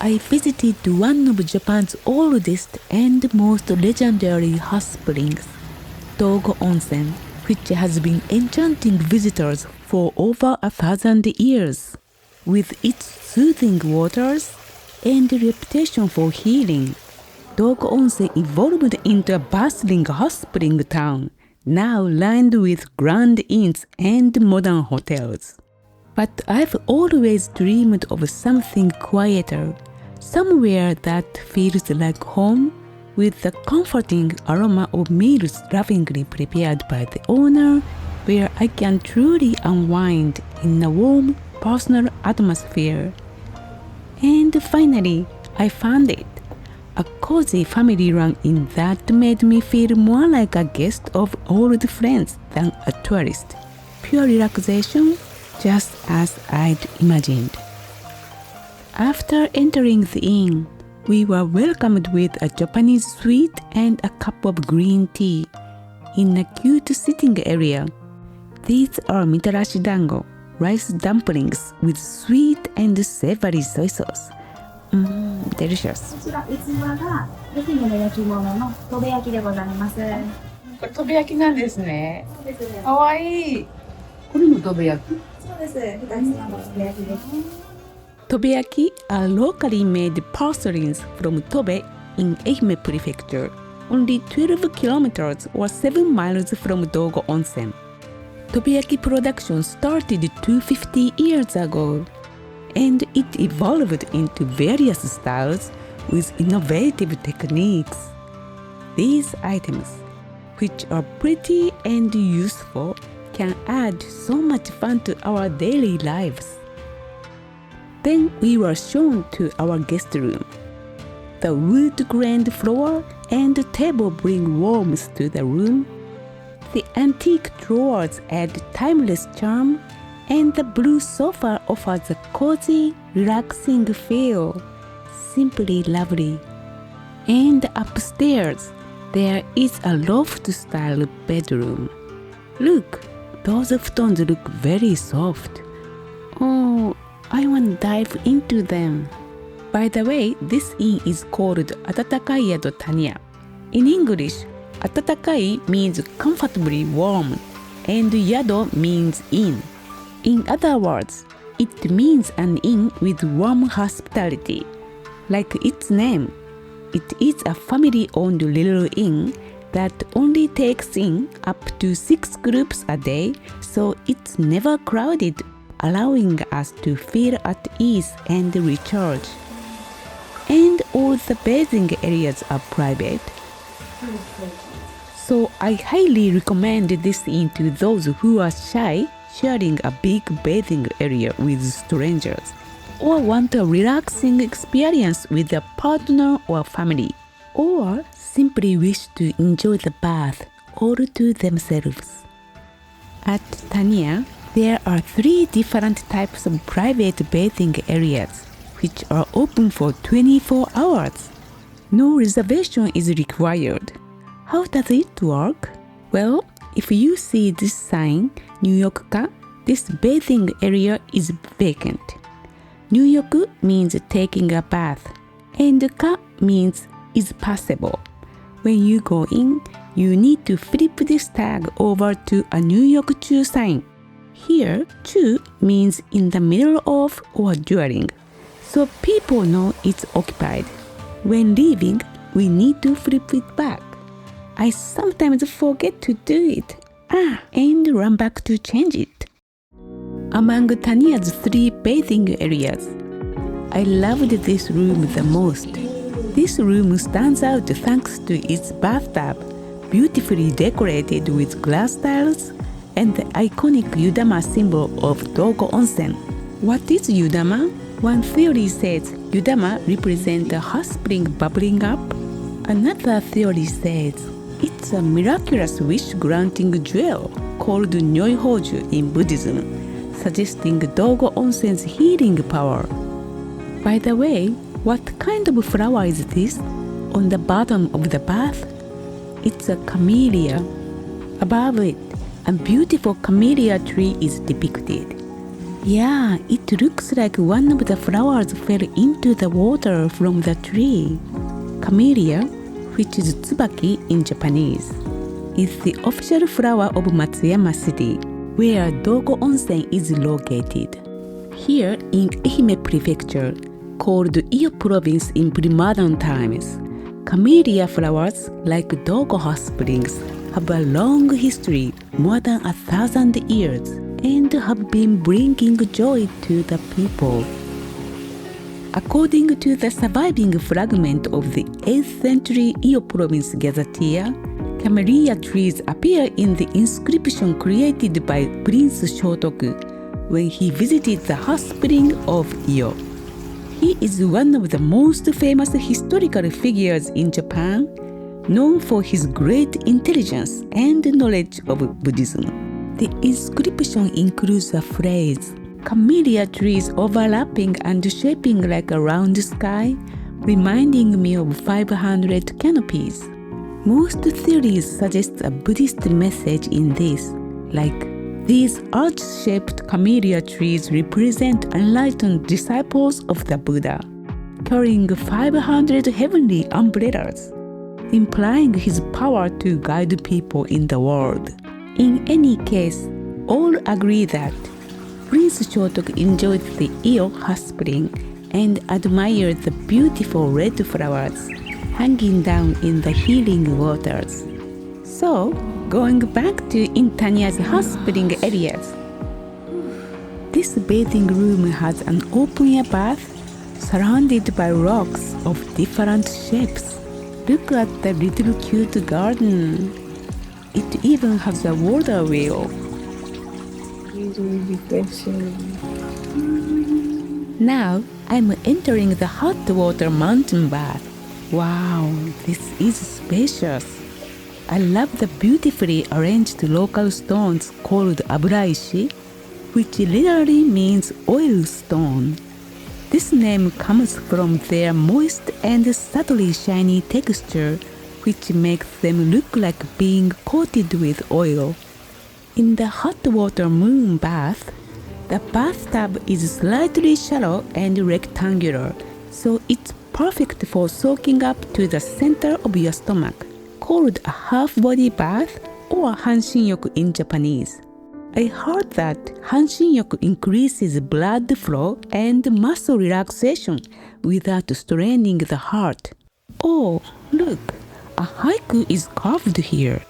I visited one of Japan's oldest and most legendary hot springs, Dogo Onsen, which has been enchanting visitors for over 1,000 years. With its soothing waters and reputation for healing, Dogo Onsen evolved into a bustling hot spring town, now lined with grand inns and modern hotels. But I've always dreamed of something quieter, somewhere that feels like home, with the comforting aroma of meals lovingly prepared by the owner, where I can truly unwind in a warm, personal atmosphere. And finally, I found it. A cozy family-run inn that made me feel more like a guest of old friends than a tourist. Pure relaxation, just as I'd imagined. After entering the inn, we were welcomed with a Japanese sweet and a cup of green tea in a cute sitting area. These are mitarashi dango, rice dumplings with sweet and savory soy sauce. Delicious. こちら器が愛媛の焼き物のとべ焼きでございます。これとべ焼きなんですね。そうですね。かわいい。これもとべ焼き。そうです。二つのとべ焼きです。Tobeyaki are locally made porcelains from Tobe in Ehime Prefecture, only 12 kilometers or 7 miles from Dogo Onsen. Tobeyaki production started 250 years ago, and it evolved into various styles with innovative techniques. These items, which are pretty and useful, can add so much fun to our daily lives. Then we were shown to our guest room. The wood-grained floor and table bring warmth to the room. The antique drawers add timeless charm, and the blue sofa offers a cozy, relaxing feel. Simply lovely. And upstairs, there is a loft-style bedroom. Look, those futons look very soft. Oh, I want to dive into them. By the way, this inn is called Atatakai Yado Taniya. In English, Atatakai means comfortably warm, and Yado means inn. In other words, it means an inn with warm hospitality. Like its name, it is a family-owned little inn that only takes in up to 6 groups a day, so it's never crowded, allowing us to feel at ease and recharge. And all the bathing areas are private. So I highly recommend this inn to those who are shy, sharing a big bathing area with strangers, or want a relaxing experience with a partner or family, or simply wish to enjoy the bath all to themselves. At Taniya, there are 3 different types of private bathing areas, which are open for 24 hours. No reservation is required. How does it work? Well, if you see this sign, Nyuyoku-ka, this bathing area is vacant. Nyuyoku means taking a bath, and ka means is possible. When you go in, you need to flip this tag over to a Nyuyoku-chu sign. Here, chu means in the middle of or during, so people know it's occupied. When leaving, we need to flip it back. I sometimes forget to do it, and run back to change it. Among Taniya's 3 bathing areas, I loved this room the most. This room stands out thanks to its bathtub, beautifully decorated with glass tiles, and the iconic Yudama symbol of Dogo Onsen. What is Yudama? One theory says Yudama represents a hot spring bubbling up. Another theory says it's a miraculous wish-granting jewel called Nyoihoju in Buddhism, suggesting Dogo Onsen's healing power. By the way, what kind of flower is this on the bottom of the bath? It's a camellia. Above it, a beautiful camellia tree is depicted. Yeah, it looks like one of the flowers fell into the water from the tree. Camellia, which is tsubaki in Japanese, is the official flower of Matsuyama City, where Dogo Onsen is located. Here in Ehime Prefecture, called Iyo Province in pre-modern times, camellia flowers like Dogo Hot Springs have a long history, more than 1,000 years, and have been bringing joy to the people. According to the surviving fragment of the 8th century Iyo Province gazetteer, camellia trees appear in the inscription created by Prince Shotoku when he visited the hot spring of Iyo. He is one of the most famous historical figures in Japan, known for his great intelligence and knowledge of Buddhism. The inscription includes a phrase, "Camellia trees overlapping and shaping like a round sky, reminding me of 500 canopies." Most theories suggest a Buddhist message in this, like, these arch-shaped camellia trees represent enlightened disciples of the Buddha, carrying 500 heavenly umbrellas, implying his power to guide people in the world. In any case, all agree that Prince Shotoku enjoyed the Iyo hot spring and admired the beautiful red flowers hanging down in the healing waters. So, going back to Intania's hot spring areas, this bathing room has an open-air bath surrounded by rocks of different shapes. Look at the little cute garden. It even has a water wheel. Now, I'm entering the hot water mountain bath. Wow, this is spacious. I love the beautifully arranged local stones called aburaishi, which literally means oil stone. This name comes from their moist and subtly shiny texture, which makes them look like being coated with oil. In the hot water moon bath, the bathtub is slightly shallow and rectangular, so it's perfect for soaking up to the center of your stomach, called a half-body bath or hanshin-yoku in Japanese. I heard that hanshin-yoku increases blood flow and muscle relaxation without straining the heart. Oh, look, a haiku is carved here.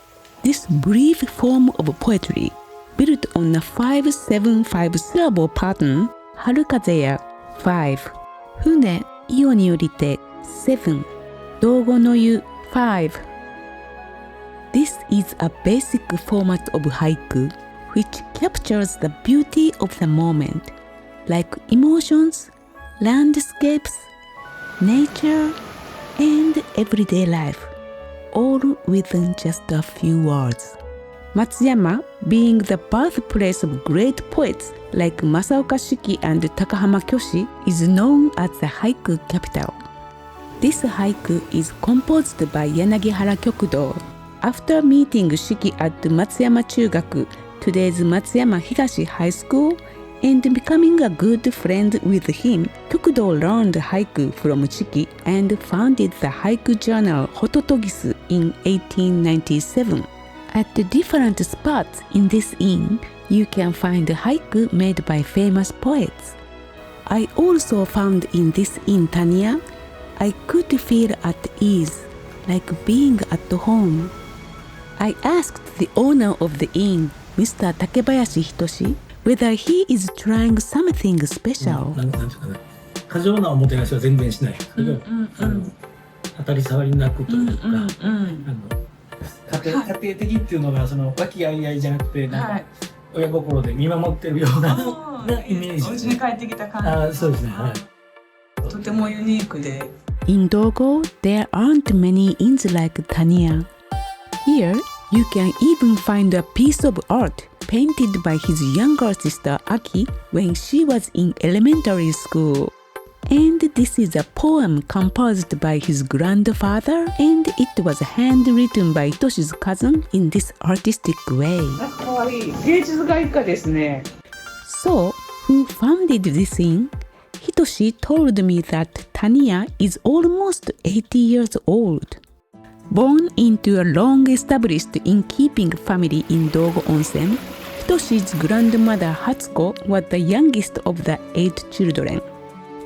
This brief form of poetry, built on a 5-7-5 syllable pattern, Harukaze ya 5, Fune Iyo ni orite 7, Dogo no yu 5. This is a basic format of haiku, which captures the beauty of the moment, like emotions, landscapes, nature, and everyday life, all within just a few words. Matsuyama, being the birthplace of great poets like Masaoka Shiki and Takahama Kyoshi, is known as the haiku capital. This haiku is composed by Yanagihara Kyokudo. After meeting Shiki at Matsuyama Chugaku, today's Matsuyama Higashi High School, and becoming a good friend with him, Kyokudo learned haiku from Shiki and founded the haiku journal Hototogisu in 1897. At the different spots in this inn, you can find haiku made by famous poets. I also found in this inn Taniya, I could feel at ease, like being at home. I asked the owner of the inn, Mr. Takebayashi Hitoshi, whether he is trying something special. なんていうかね、過剰なおもてなしは全然しない。当たり障りなくというか、家庭的っていうのがその和気あいあいじゃなくて、なんか親心で見守ってるようなイメージ。お家に帰ってきた感じ。そうですね。はい。とてもユニークで。In Dogo, there aren't many inns like Taniya. Here, you can even find a piece of art painted by his younger sister Aki when she was in elementary school. And this is a poem composed by his grandfather, and it was handwritten by Hitoshi's cousin in this artistic way. かわいい。芸術家一家ですね。So, who founded this inn, Hitoshi told me that Taniya is almost 80 years old. Born into a long-established innkeeping family in Dogo Onsen, Hitoshi's grandmother Hatsuko was the youngest of the 8 children.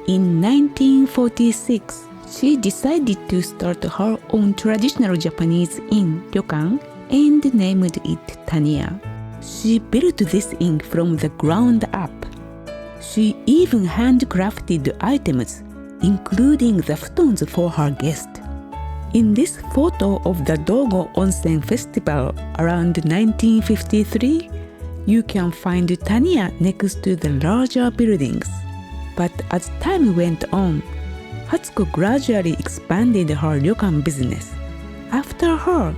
In 1946, she decided to start her own traditional Japanese inn, ryokan, and named it Taniya. She built this inn from the ground up. She even handcrafted items, including the futons for her guests. In this photo of the Dogo Onsen Festival around 1953, you can find Taniya next to the larger buildings. But as time went on, Hatsuko gradually expanded her ryokan business. After her,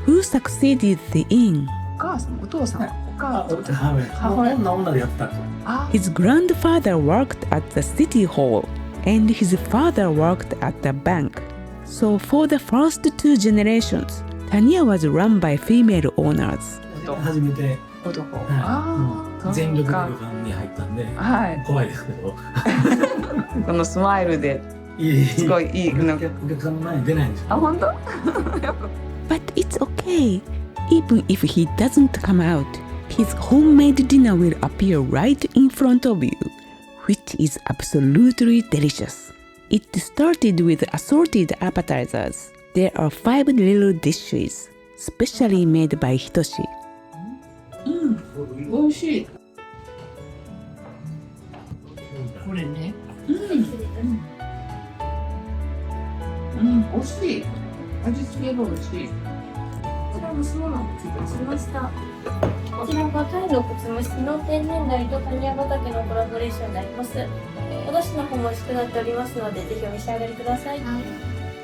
who succeeded the inn? お母さん、お父さん、お母さん。母親の女でやったんですよ。His grandfather worked at the city hall, and his father worked at the bank. So for the first 2 generations, Taniya was run by female owners. 初めて、男。全力で旅館に入ったんで、怖いですけど。このスマイルで、すごいいい。お客さんの前に出ないんですよ。あ、本当But it's okay. Even if he doesn't come out, his homemade dinner will appear right in front of you, which is absolutely delicious. It started with assorted appetizers. There are 5 little dishes, specially made by Hitoshi. 美味しい。これね。美味しい。味付けが美味しい。こちらもそうなんです。しました。こちらがタイのくつむしの天然鯛とタニヤ畑のコラボレーションになります。お出汁の方も美味しくなっておりますので、ぜひお召し上がりください。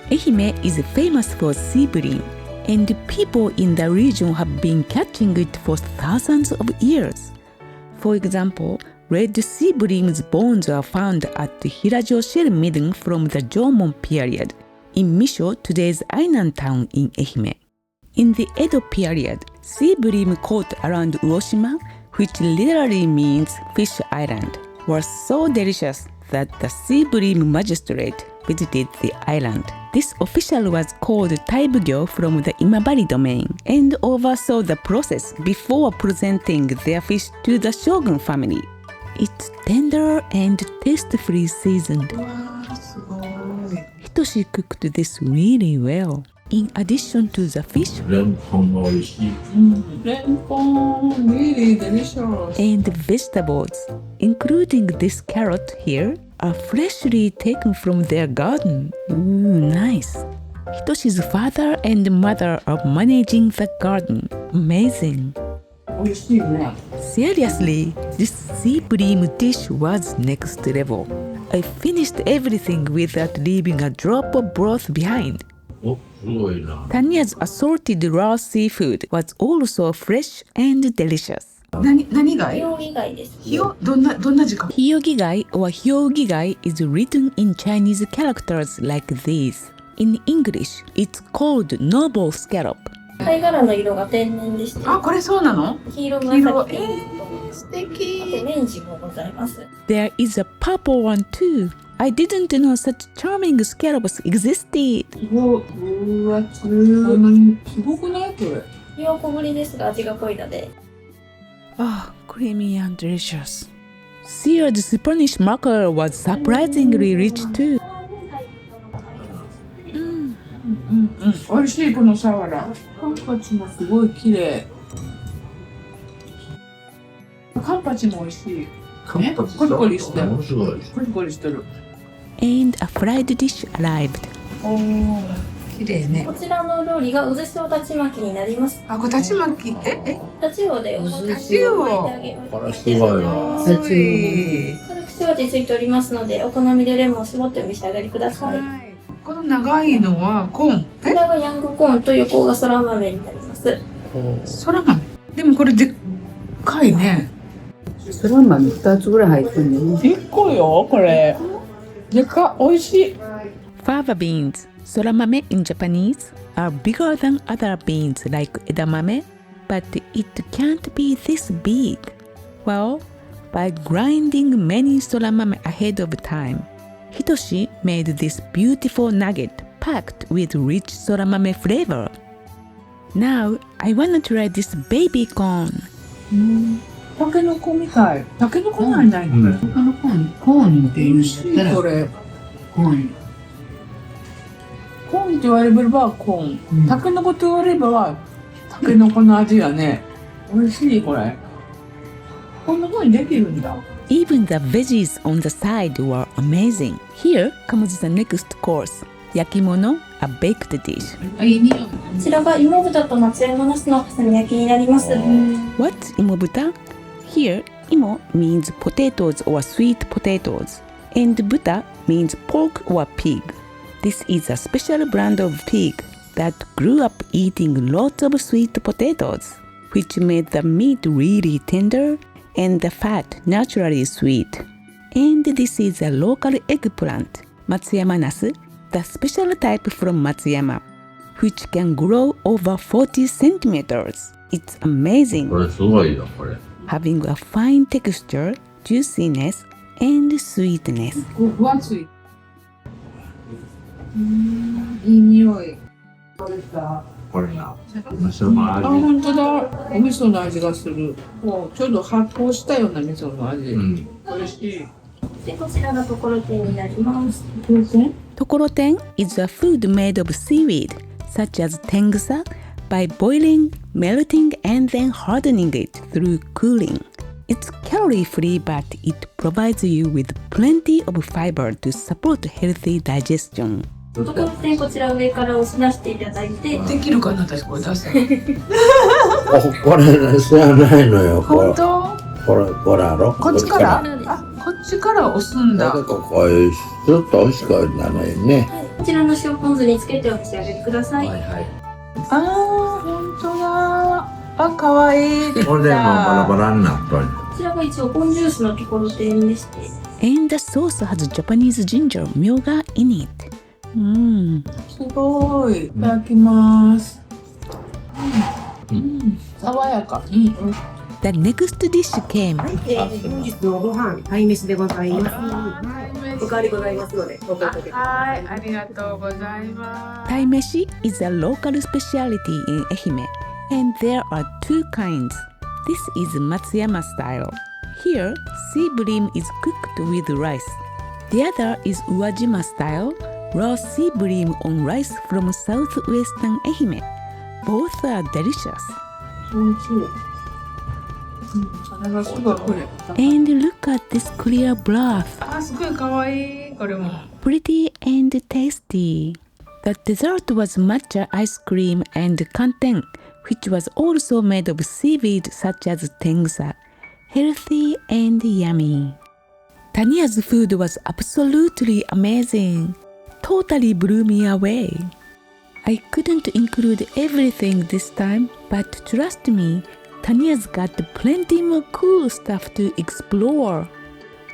Ehime is famous for sea bream, and people in the region have been catching it for thousands of years. For example, red sea bream's bones are found at Hirajo Shell Midden from the Jomon period in Misho, today's Ainan town in Ehime. In the Edo period, sea bream caught around Uoshima, which literally means fish island, was so delicious that the sea bream magistrate visited the island. This official was called Taibugyo from the Imabari domain and oversaw the process before presenting their fish to the shogun family. It's tender and tastefully seasoned. わー、すごい。Hitoshi cooked this really well. In addition to the fish レンコンが美味しい。レンコン、really delicious. and vegetables, including this carrot here, are freshly taken from their garden. Ooh, nice. Hitoshi's father and mother are managing the garden. Amazing. 美味しいね。 Seriously, this sea bream dish was next level. I finished everything without leaving a drop of broth behind. お、すごいな。Tanya's assorted raw seafood was also fresh and delicious. 何貝？料理貝です。どんな字か。 Hyogigai or hyogigai is written in Chinese characters like these. In English, it's called noble scallop. 貝殻の色が天然でして、あ、これそうなの？黄色紫系素あ敵。とメンジもございます。 There is a purple one too. I didn't know such charming scallops existed. すごい。うわ、すごくないこれ？ひよこぶりですが味が濃いので。 Oh, creamy and delicious. Seared Spanish mackerel was surprisingly rich too. 美味しいこのサワラ。カンパチもすごい綺麗。カンパチも美味しい。カンパチさ、コリコリしてる。面白い。コリコリしてる。 And a fried dish arrived. おお、綺麗ね。こちらの料理が渦潮たちまきになります。あ、これタチマキ。タチウオでタチウオ巻いてあげます。これすごいな。タチ。軽く塩味ついておりますので、お好みでレモンを絞ってお召し上がりください。この長いのはコーン。こちらがヤングコーンと横がそら豆になります。そら豆。でもこれでっかいね。そら豆2つぐらい入ってるね。1個よ、これ。でかっ、美味しい。Fava beans, soramame in Japanese, are bigger than other beans like edamame, but it can't be this big. Well, by grinding many soramame ahead of time. Hitoshi made this beautiful nugget packed with rich soramame flavor. Now I wanna try this baby corn. タケノコみたい。タケノコなんじゃないこれ。他のコーンって言うんだったらこれ。コーン。コーンって言われればコーン。タケノコと言われればタケノコの味だね。美味しいこれ。こんな風にできるんだ。Even the veggies on the side were amazing. Here comes the next course. Yakimono, a baked dish. あ、いい匂い。こちらが芋豚と松山ナスの挟み焼きになります。 What imobuta? Here, imo means potatoes or sweet potatoes, and buta means pork or pig. This is a special brand of pig that grew up eating lots of sweet potatoes, which made the meat really tender and the fat naturally sweet. And this is a local eggplant, Matsuyama nasu, the special type from Matsuyama, which can grow over 40 centimeters. It's amazing, これすごいよ、これ。 having a fine texture, juiciness, and sweetness. 分厚い。いい匂い。どうですか？これが。そのあ、味。本当だ。お味噌の味がする。もうちょうど発酵したような味噌の味。うん。美味しい。で、こちらがところてんになります。Tokoroten is a food made of seaweed, such as tengusa, by boiling, melting, and then hardening it through cooling. It's calorie-free, but it provides you with plenty of fiber to support healthy digestion. ところてんこちら上から押し出していただいて、できるかな私これ出す。これ知らないのよ、これ。本当？これやろ。こっちから？あ、こっちから押すんだ。なんかこういうちょっと美味しくなるよね。こちらの塩ポン酢につけてお召し上がりください。はいはい。あー、本当だ。あ、かわいい。これでもバラバラになっとる。こちらが一応ポンジュースのところてんでして、 And the sauce has Japanese ginger myoga in it. すごい。いただきます。爽やか。The next dish came. 本日のご飯、鯛めしでございます。おかわりございますので、お声かけください。はい、ありがとうございます。 Tai meshi is a local specialty in Ehime, and there are two kinds. This is Matsuyama style. Here, sea bream is cooked with rice. The other is Uwajima style, raw sea bream on rice from southwestern Ehime. Both are delicious. 鼻がすごいこれ。 And look at this clear broth. あ、すごい可愛い。これも。 Pretty and tasty. The dessert was matcha ice cream and kanten, which was also made of seaweed such as tengusa. Healthy and yummy. Taniya's food was absolutely amazing. Totally blew me away. I couldn't include everything this time, but trust me, Taniya's got plenty more cool stuff to explore.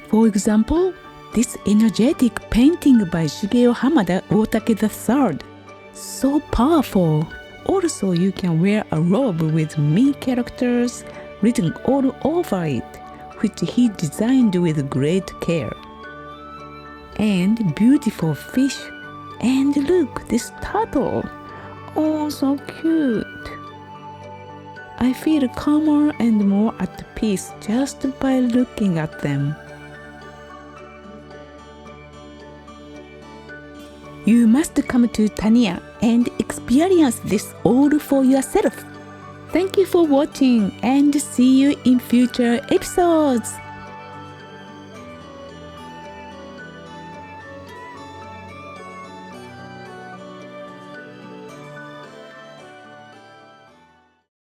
For example, this energetic painting by Shigeo Hamada Otake III. So powerful. Also, you can wear a robe with me characters written all over it, which he designed with great care. And beautiful fish. And look, this turtle. Oh, so cute. I feel calmer and more at peace just by looking at them. You must come to Taniya and experience this all for yourself. Thank you for watching and see you in future episodes.